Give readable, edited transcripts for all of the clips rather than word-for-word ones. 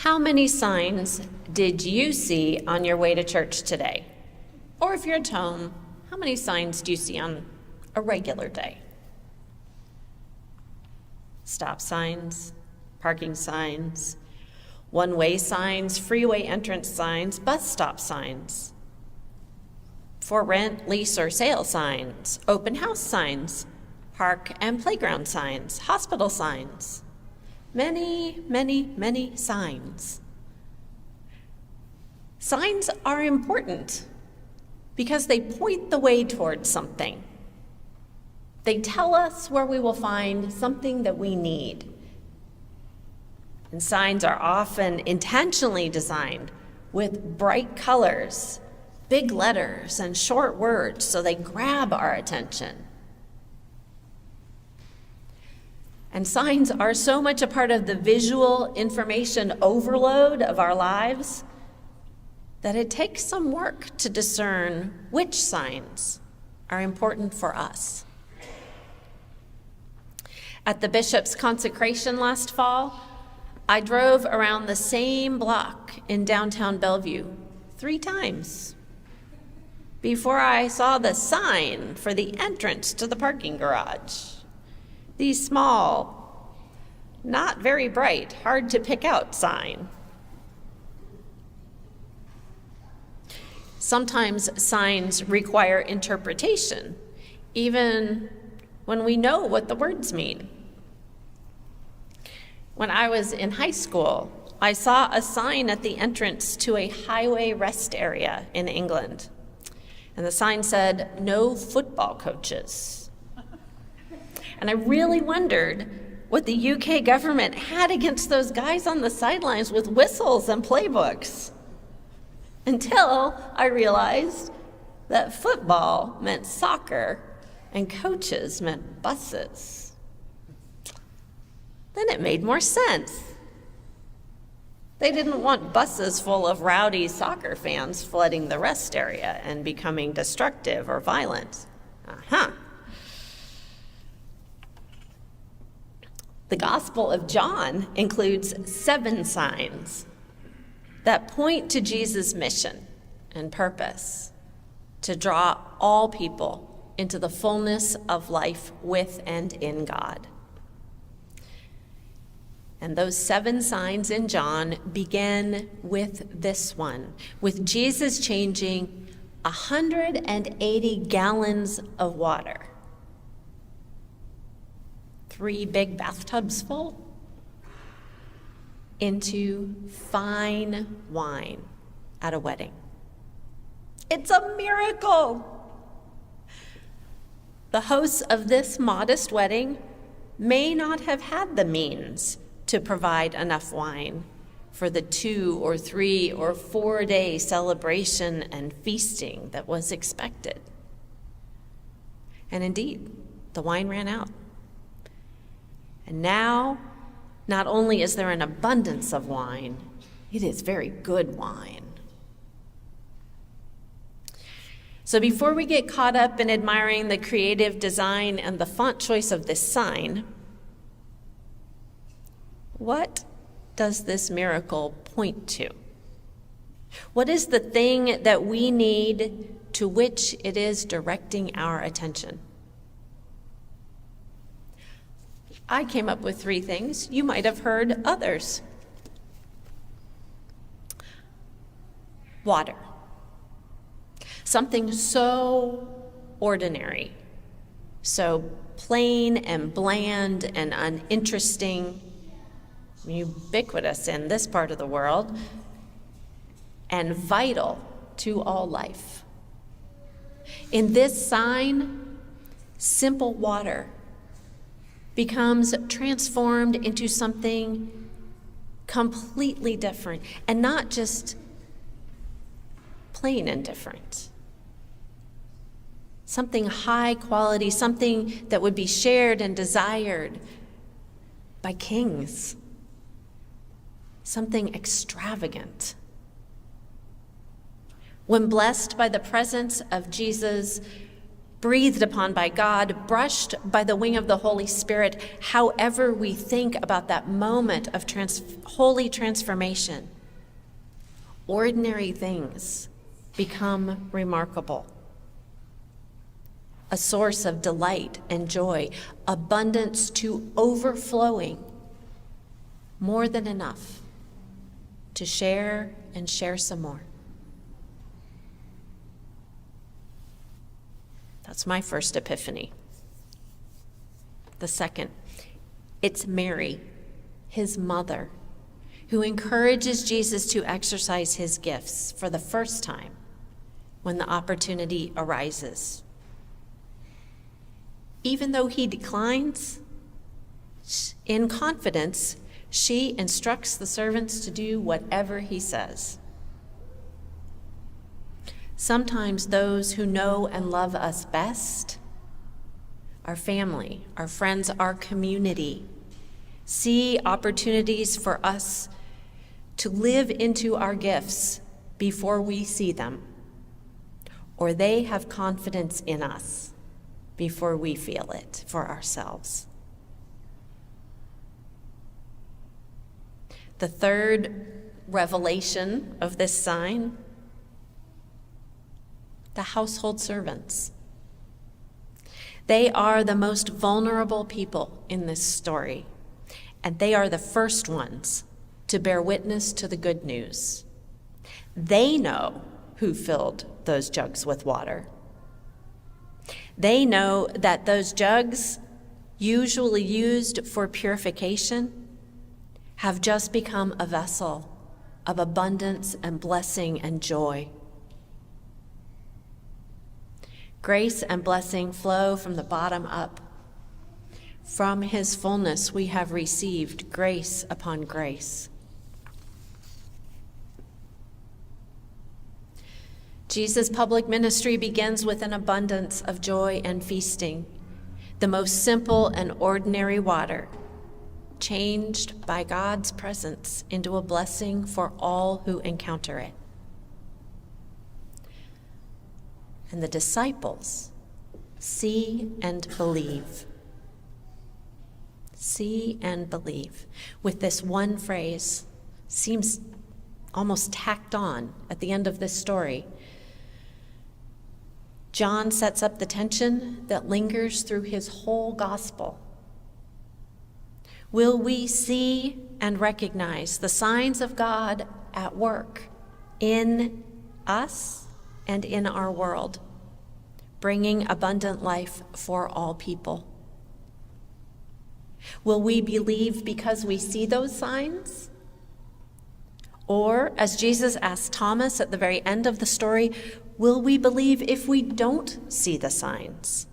How many signs did you see on your way to church today? Or if you're at home, how many signs do you see on a regular day? Stop signs, parking signs, one-way signs, freeway entrance signs, bus stop signs, for rent, lease, or sale signs, open house signs, park and playground signs, hospital signs. Many, many, many signs. Signs are important because they point the way towards something. They tell us where we will find something that we need. And signs are often intentionally designed with bright colors, big letters, and short words so they grab our attention. And signs are so much a part of the visual information overload of our lives that it takes some work to discern which signs are important for us. At the bishop's consecration last fall, I drove around the same block in downtown Bellevue 3 times before I saw the sign for the entrance to the parking garage. These small, not very bright, hard to pick out sign. Sometimes signs require interpretation, even when we know what the words mean. When I was in high school, I saw a sign at the entrance to a highway rest area in England. And the sign said, "No football coaches." And I really wondered what the UK government had against those guys on the sidelines with whistles and playbooks. Until I realized that football meant soccer and coaches meant buses. Then it made more sense. They didn't want buses full of rowdy soccer fans flooding the rest area and becoming destructive or violent. The Gospel of John includes 7 signs that point to Jesus' mission and purpose to draw all people into the fullness of life with and in God. And those 7 signs in John begin with this one, with Jesus changing 180 gallons of water, 3 big bathtubs full, into fine wine at a wedding. It's a miracle. The hosts of this modest wedding may not have had the means to provide enough wine for the 2 or 3 or 4-day celebration and feasting that was expected. And indeed, the wine ran out. And now, not only is there an abundance of wine, it is very good wine. So before we get caught up in admiring the creative design and the font choice of this sign, what does this miracle point to? What is the thing that we need to which it is directing our attention? I came up with 3 things. You might have heard others. Water. Something so ordinary, so plain and bland and uninteresting, ubiquitous in this part of the world, and vital to all life. In this sign, simple water becomes transformed into something completely different, and not just plain and different. Something high quality, something that would be shared and desired by kings. Something extravagant. When blessed by the presence of Jesus, breathed upon by God, brushed by the wing of the Holy Spirit, however we think about that moment of holy transformation, ordinary things become remarkable. A source of delight and joy, abundance to overflowing, more than enough to share and share some more. That's my first epiphany. The second, it's Mary, his mother, who encourages Jesus to exercise his gifts for the first time when the opportunity arises. Even though he declines, in confidence, she instructs the servants to do whatever he says. Sometimes those who know and love us best, our family, our friends, our community, see opportunities for us to live into our gifts before we see them, or they have confidence in us before we feel it for ourselves. The third revelation of this sign, the household servants. They are the most vulnerable people in this story, and they are the first ones to bear witness to the good news. They know who filled those jugs with water. They know that those jugs, usually used for purification, have just become a vessel of abundance and blessing and joy. Grace and blessing flow from the bottom up. From his fullness we have received grace upon grace. Jesus' public ministry begins with an abundance of joy and feasting, the most simple and ordinary water, changed by God's presence into a blessing for all who encounter it. And the disciples see and believe. See and believe. With this one phrase, seems almost tacked on at the end of this story. John sets up the tension that lingers through his whole gospel. Will we see and recognize the signs of God at work in us and in our world, bringing abundant life for all people? Will we believe because we see those signs? Or, as Jesus asked Thomas at the very end of the story, will we believe if we don't see the signs?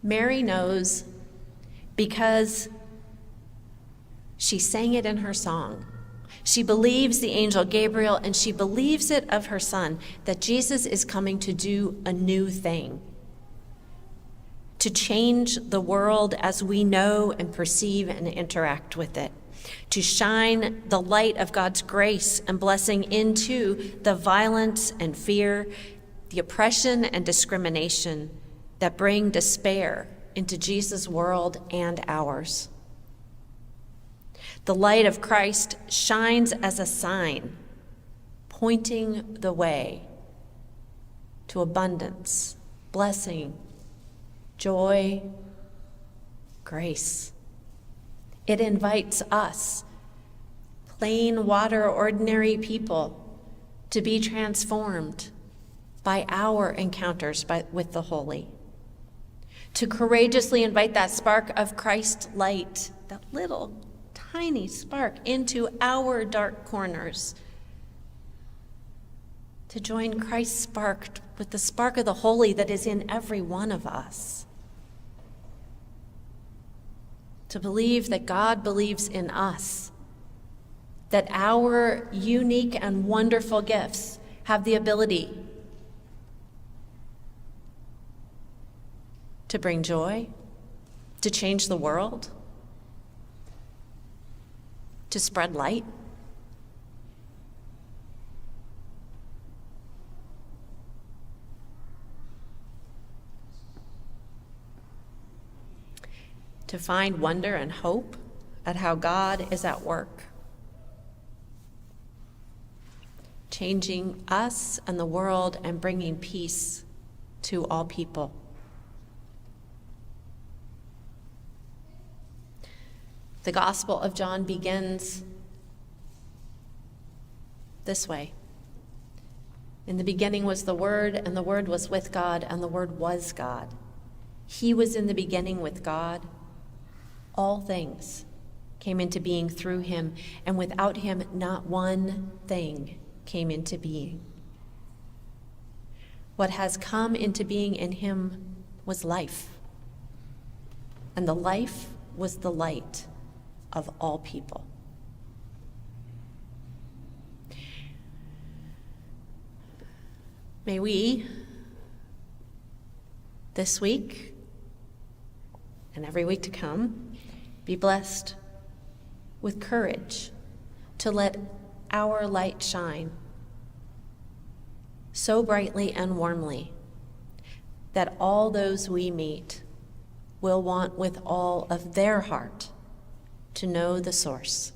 Mary knows because she sang it in her song. She believes the angel Gabriel, and she believes it of her son, that Jesus is coming to do a new thing, to change the world as we know and perceive and interact with it, to shine the light of God's grace and blessing into the violence and fear, the oppression and discrimination that bring despair into Jesus' world and ours. The light of Christ shines as a sign, pointing the way to abundance, blessing, joy, grace. It invites us, plain water, ordinary people, to be transformed by our encounters with the holy, to courageously invite that spark of Christ light, that little tiny spark, into our dark corners, to join Christ's spark with the spark of the holy that is in every one of us, to believe that God believes in us, that our unique and wonderful gifts have the ability to bring joy, to change the world, to spread light. to find wonder and hope at how God is at work, changing us and the world and bringing peace to all people. The Gospel of John begins this way. In the beginning was the Word, and the Word was with God, and the Word was God. He was in the beginning with God. All things came into being through him, and without him not one thing came into being. What has come into being in him was life, and the life was the light of all people. May we, this week and every week to come, be blessed with courage to let our light shine so brightly and warmly that all those we meet will want with all of their heart to know the source.